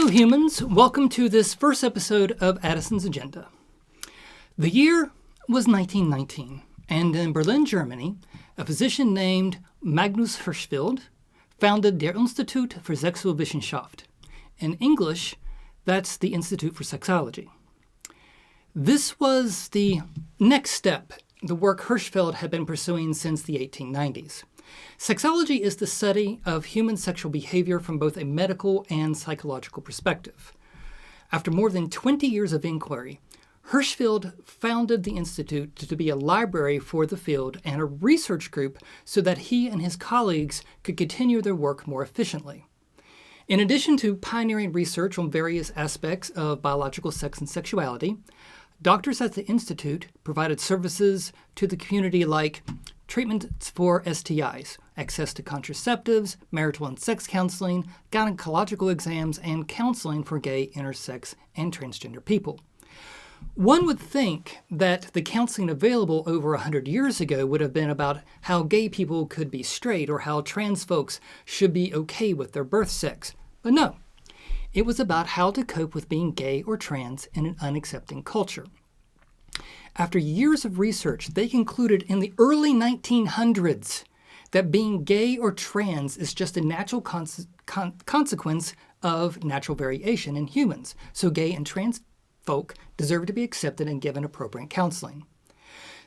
Hello humans, welcome to this first episode of Addison's Agenda. The year was 1919, and in Berlin, Germany, a physician named Magnus Hirschfeld founded der Institut für Sexualwissenschaft. In English, that's the Institute for Sexology. This was the next step, the work Hirschfeld had been pursuing since the 1890s. Sexology is the study of human sexual behavior from both a medical and psychological perspective. After more than 20 years of inquiry, Hirschfeld founded the Institute to be a library for the field and a research group so that he and his colleagues could continue their work more efficiently. In addition to pioneering research on various aspects of biological sex and sexuality, doctors at the Institute provided services to the community like treatments for STIs, access to contraceptives, marital and sex counseling, gynecological exams, and counseling for gay, intersex, and transgender people. One would think that the counseling available over 100 years ago would have been about how gay people could be straight or how trans folks should be okay with their birth sex. But no, it was about how to cope with being gay or trans in an unaccepting culture. After years of research, they concluded in the early 1900s that being gay or trans is just a natural consequence of natural variation in humans. So gay and trans folk deserve to be accepted and given appropriate counseling.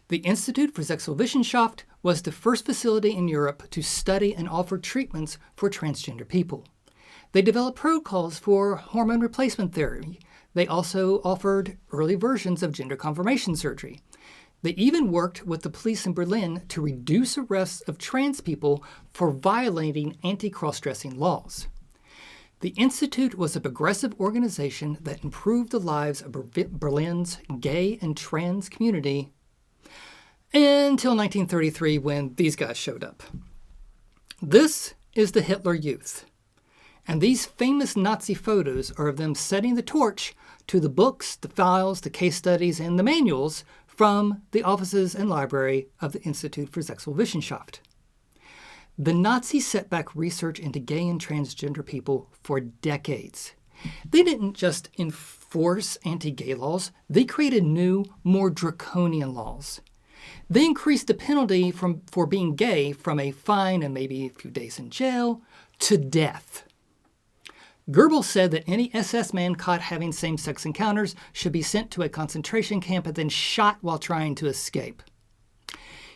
The Institute for Sexualwissenschaft was the first facility in Europe to study and offer treatments for transgender people. They developed protocols for hormone replacement therapy. They also offered early versions of gender confirmation surgery. They even worked with the police in Berlin to reduce arrests of trans people for violating anti-cross-dressing laws. The Institute was a progressive organization that improved the lives of Berlin's gay and trans community until 1933 when these guys showed up. This is the Hitler Youth. And these famous Nazi photos are of them setting the torch to the books, the files, the case studies, and the manuals from the offices and library of the Institute for Sexualwissenschaft. The Nazis set back research into gay and transgender people for decades. They didn't just enforce anti-gay laws, they created new, more draconian laws. They increased the penalty for being gay from a fine and maybe a few days in jail to death. Goebbels said that any SS man caught having same-sex encounters should be sent to a concentration camp and then shot while trying to escape.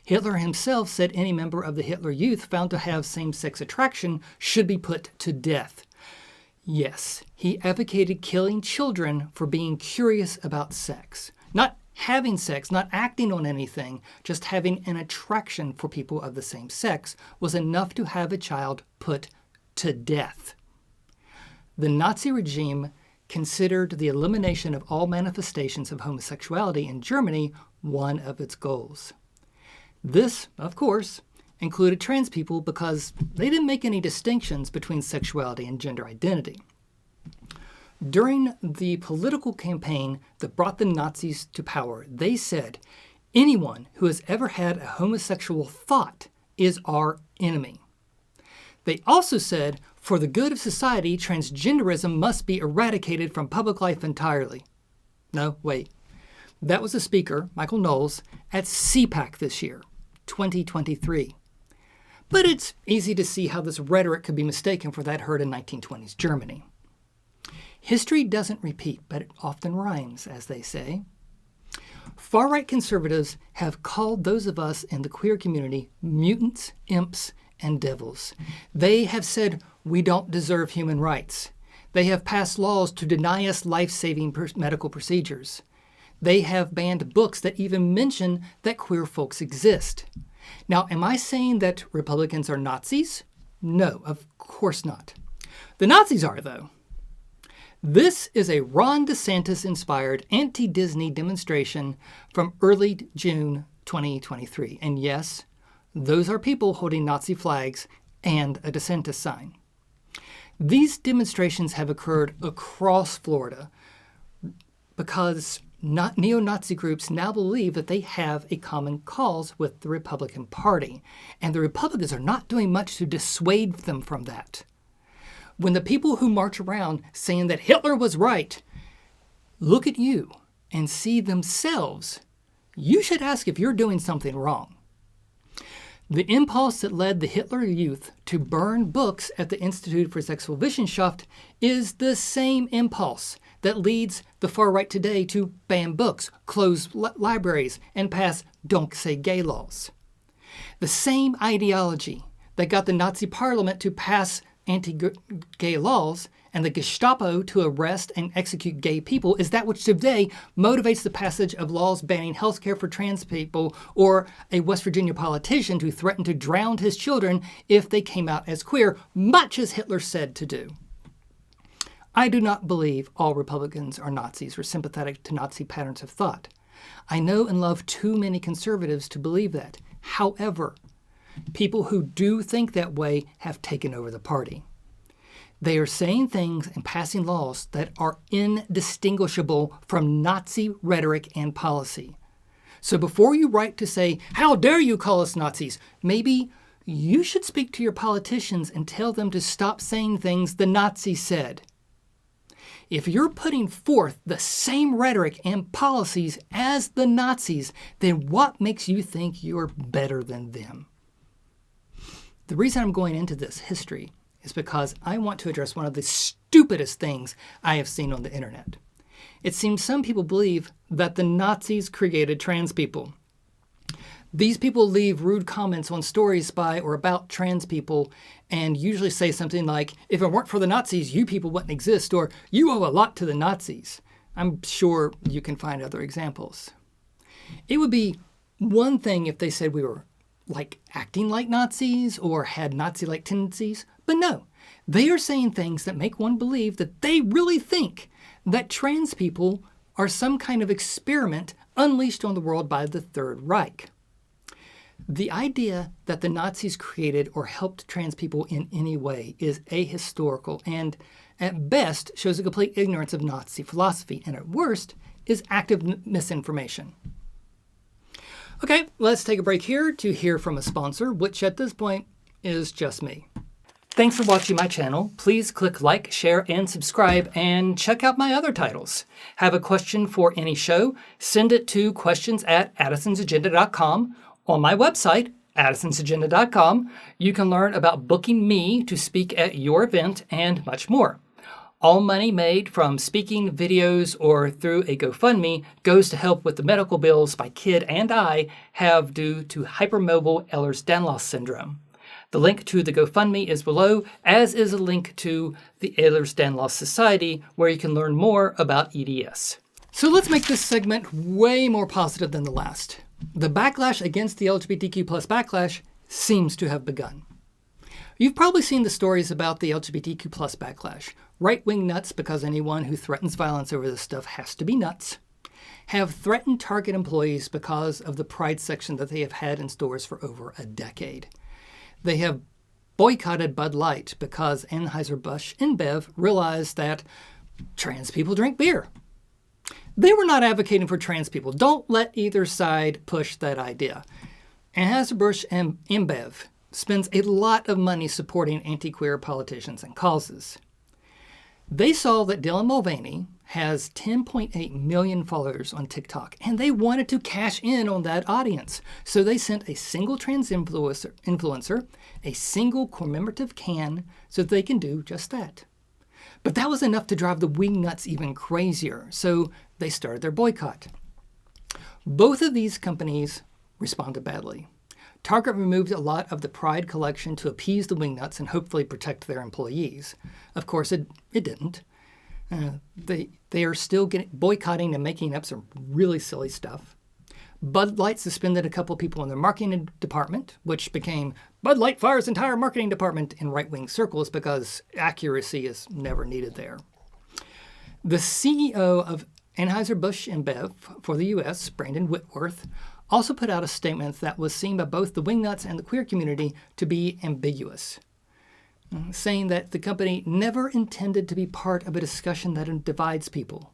Hitler himself said any member of the Hitler Youth found to have same-sex attraction should be put to death. Yes, he advocated killing children for being curious about sex. Not having sex, not acting on anything, just having an attraction for people of the same sex was enough to have a child put to death. The Nazi regime considered the elimination of all manifestations of homosexuality in Germany one of its goals. This, of course, included trans people because they didn't make any distinctions between sexuality and gender identity. During the political campaign that brought the Nazis to power, they said, anyone who has ever had a homosexual thought is our enemy. They also said, for the good of society, transgenderism must be eradicated from public life entirely. No, wait. That was the speaker, Michael Knowles, at CPAC this year, 2023. But it's easy to see how this rhetoric could be mistaken for that heard in 1920s Germany. History doesn't repeat, but it often rhymes, as they say. Far-right conservatives have called those of us in the queer community mutants, imps, and devils. They have said we don't deserve human rights. They have passed laws to deny us life-saving medical procedures. They have banned books that even mention that queer folks exist. Now, am I saying that Republicans are Nazis? No, of course not. The Nazis are, though. This is a Ron DeSantis-inspired anti-Disney demonstration from early June 2023. And yes, those are people holding Nazi flags and a DeSantis sign. These demonstrations have occurred across Florida because neo-Nazi groups now believe that they have a common cause with the Republican Party, and the Republicans are not doing much to dissuade them from that. when the people who march around saying that Hitler was right look at you and see themselves, you should ask if you're doing something wrong. The impulse that led the Hitler Youth to burn books at the Institute for Sexualwissenschaft is the same impulse that leads the far right today to ban books, close libraries, and pass Don't Say Gay laws. The same ideology that got the Nazi parliament to pass anti-gay laws and the Gestapo to arrest and execute gay people is that which today motivates the passage of laws banning health care for trans people, or a West Virginia politician to threaten to drown his children if they came out as queer, much as Hitler said to do. I do not believe all Republicans are Nazis or sympathetic to Nazi patterns of thought. I know and love too many conservatives to believe that. However, people who do think that way have taken over the party. They are saying things and passing laws that are indistinguishable from Nazi rhetoric and policy. So before you write to say, "How dare you call us Nazis?" maybe you should speak to your politicians and tell them to stop saying things the Nazis said. If you're putting forth the same rhetoric and policies as the Nazis, then what makes you think you're better than them? The reason I'm going into this history is because I want to address one of the stupidest things I have seen on the internet. It seems some people believe that the Nazis created trans people. These people leave rude comments on stories by or about trans people and usually say something like, "If it weren't for the Nazis, you people wouldn't exist," or "You owe a lot to the Nazis." I'm sure you can find other examples. It would be one thing if they said we were acting like Nazis or had Nazi-like tendencies, but no, they are saying things that make one believe that they really think that trans people are some kind of experiment unleashed on the world by the Third Reich. The idea that the Nazis created or helped trans people in any way is ahistorical and, at best, shows a complete ignorance of Nazi philosophy, and at worst, is active misinformation. Okay, let's take a break here to hear from a sponsor, which at this point is just me. Thanks for watching my channel. Please click like, share, and subscribe, and check out my other titles. Have a question for any show? Send it to questions@addisonsagenda.com. On my website, addisonsagenda.com, you can learn about booking me to speak at your event and much more. All money made from speaking, videos, or through a GoFundMe goes to help with the medical bills my kid and I have due to hypermobile Ehlers-Danlos Syndrome. The link to the GoFundMe is below, as is a link to the Ehlers-Danlos Society, where you can learn more about EDS. So let's make this segment way more positive than the last. The backlash against the LGBTQ+ backlash seems to have begun. You've probably seen the stories about the LGBTQ+ backlash. Right-wing nuts, because anyone who threatens violence over this stuff has to be nuts, have threatened Target employees because of the Pride section that they have had in stores for over a decade. They have boycotted Bud Light because Anheuser-Busch InBev realized that trans people drink beer. They were not advocating for trans people. Don't let either side push that idea. Anheuser-Busch InBev spends a lot of money supporting anti-queer politicians and causes. They saw that Dylan Mulvaney has 10.8 million followers on TikTok, and they wanted to cash in on that audience. So they sent a single trans influencer a single commemorative can so that they can do just that. But that was enough to drive the wingnuts even crazier, so they started their boycott. Both of these companies responded badly. Target removed a lot of the Pride collection to appease the wingnuts and hopefully protect their employees. Of course, it didn't. They are still boycotting and making up some really silly stuff. Bud Light suspended a couple people in their marketing department, which became Bud Light fires entire marketing department in right-wing circles because accuracy is never needed there. The CEO of Anheuser-Busch InBev for the U.S., Brandon Whitworth, also put out a statement that was seen by both the wingnuts and the queer community to be ambiguous, saying that the company never intended to be part of a discussion that divides people.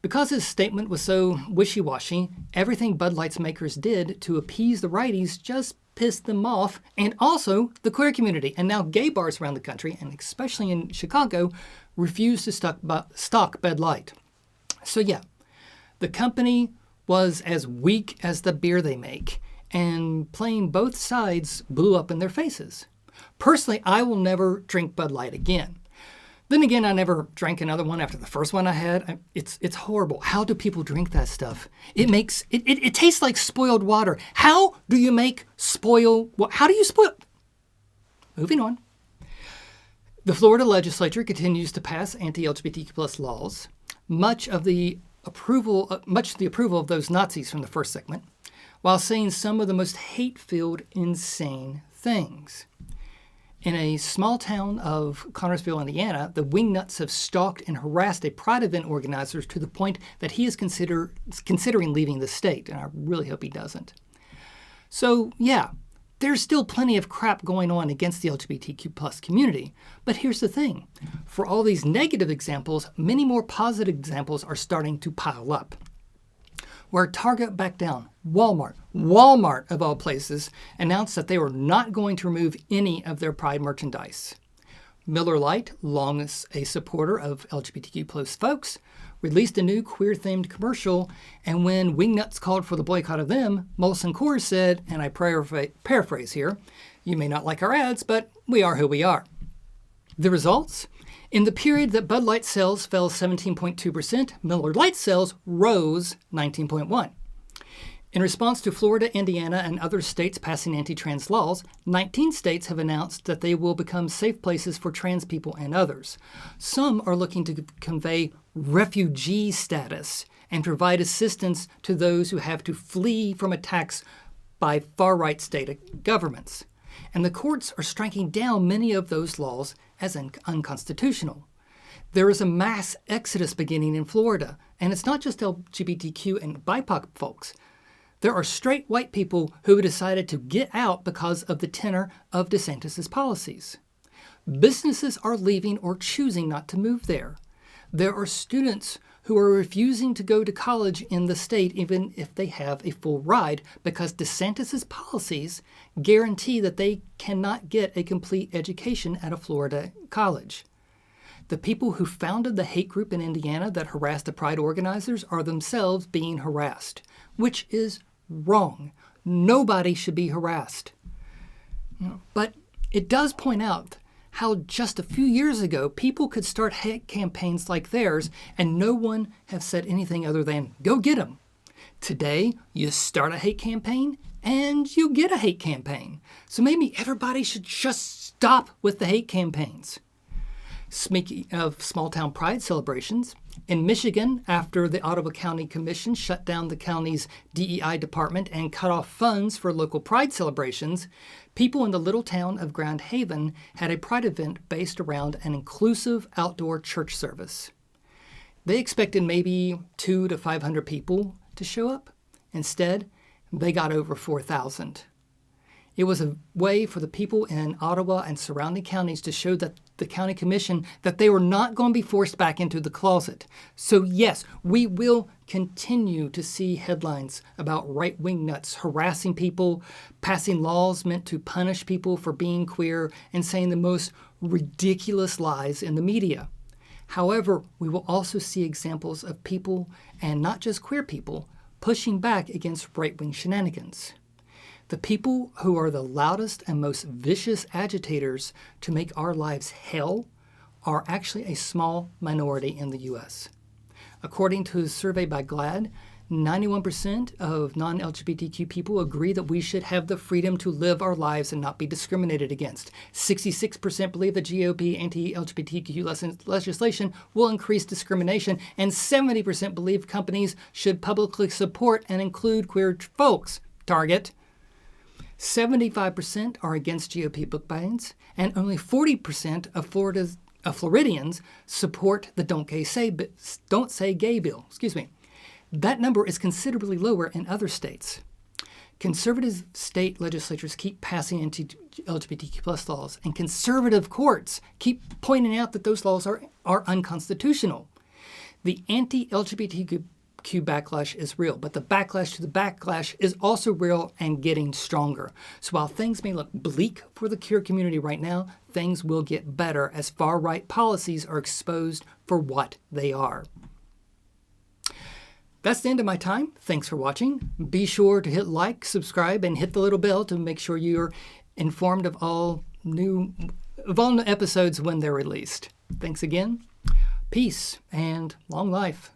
Because his statement was so wishy-washy, everything Bud Light's makers did to appease the righties just pissed them off, and also the queer community. And now gay bars around the country, and especially in Chicago, refuse to stock Bud Light. So yeah, the company was as weak as the beer they make, and playing both sides blew up in their faces. Personally, I will never drink Bud Light again. Then again, I never drank another one after the first one I had. It's horrible. How do people drink that stuff? It tastes like spoiled water. How do you make how do you spoil? Moving on. The Florida legislature continues to pass anti-LGBTQ plus laws. Much of the approval of those Nazis from the first segment, while saying some of the most hate-filled, insane things. In a small town of Connersville, Indiana, the wingnuts have stalked and harassed a pride event organizer to the point that he is considering leaving the state, and I really hope he doesn't. So, yeah, there's still plenty of crap going on against the LGBTQ plus community. But here's the thing. For all these negative examples, many more positive examples are starting to pile up. Where Target backed down, Walmart of all places, announced that they were not going to remove any of their Pride merchandise. Miller Lite, long a supporter of LGBTQ plus folks, released a new queer-themed commercial, and when wingnuts called for the boycott of them, Molson Coors said, and I paraphrase here, "You may not like our ads, but we are who we are." The results? In the period that Bud Light sales fell 17.2%, Miller Lite sales rose 19.1%. In response to Florida, Indiana, and other states passing anti-trans laws, 19 states have announced that they will become safe places for trans people and others. Some are looking to convey refugee status and provide assistance to those who have to flee from attacks by far-right state governments. And the courts are striking down many of those laws as unconstitutional. There is a mass exodus beginning in Florida, and it's not just LGBTQ and BIPOC folks. There are straight white people who have decided to get out because of the tenor of DeSantis' policies. Businesses are leaving or choosing not to move there. There are students who are refusing to go to college in the state even if they have a full ride because DeSantis' policies guarantee that they cannot get a complete education at a Florida college. The people who founded the hate group in Indiana that harassed the Pride organizers are themselves being harassed, which is wrong. Nobody should be harassed. But it does point out how just a few years ago, people could start hate campaigns like theirs, and no one have said anything other than, go get them. Today, you start a hate campaign, and you get a hate campaign. So maybe everybody should just stop with the hate campaigns. Speaking of small-town pride celebrations, in Michigan, after the Ottawa County Commission shut down the county's DEI department and cut off funds for local pride celebrations, people in the little town of Grand Haven had a pride event based around an inclusive outdoor church service. They expected maybe 200 to 500 people to show up. Instead, they got over 4,000. It was a way for the people in Ottawa and surrounding counties to show that the county commission that they were not going to be forced back into the closet. So yes, we will continue to see headlines about right-wing nuts harassing people, passing laws meant to punish people for being queer, and saying the most ridiculous lies in the media. However, we will also see examples of people, and not just queer people, pushing back against right-wing shenanigans. The people who are the loudest and most vicious agitators to make our lives hell are actually a small minority in the U.S. According to a survey by GLAAD, 91% of non-LGBTQ people agree that we should have the freedom to live our lives and not be discriminated against. 66% believe that GOP anti-LGBTQ legislation will increase discrimination, and 70% believe companies should publicly support and include queer folks. Target. 75% are against GOP book bans, and only 40% of Floridians support the Don't Say Gay bill. That number is considerably lower in other states. Conservative state legislatures keep passing anti-LGBTQ plus laws, and conservative courts keep pointing out that those laws are unconstitutional. The anti-LGBTQ LGBTQ backlash is real, but the backlash to the backlash is also real and getting stronger. So while things may look bleak for the queer community right now, things will get better as far-right policies are exposed for what they are. That's the end of my time. Thanks for watching. Be sure to hit like, subscribe, and hit the little bell to make sure you're informed of all new episodes when they're released. Thanks again. Peace and long life.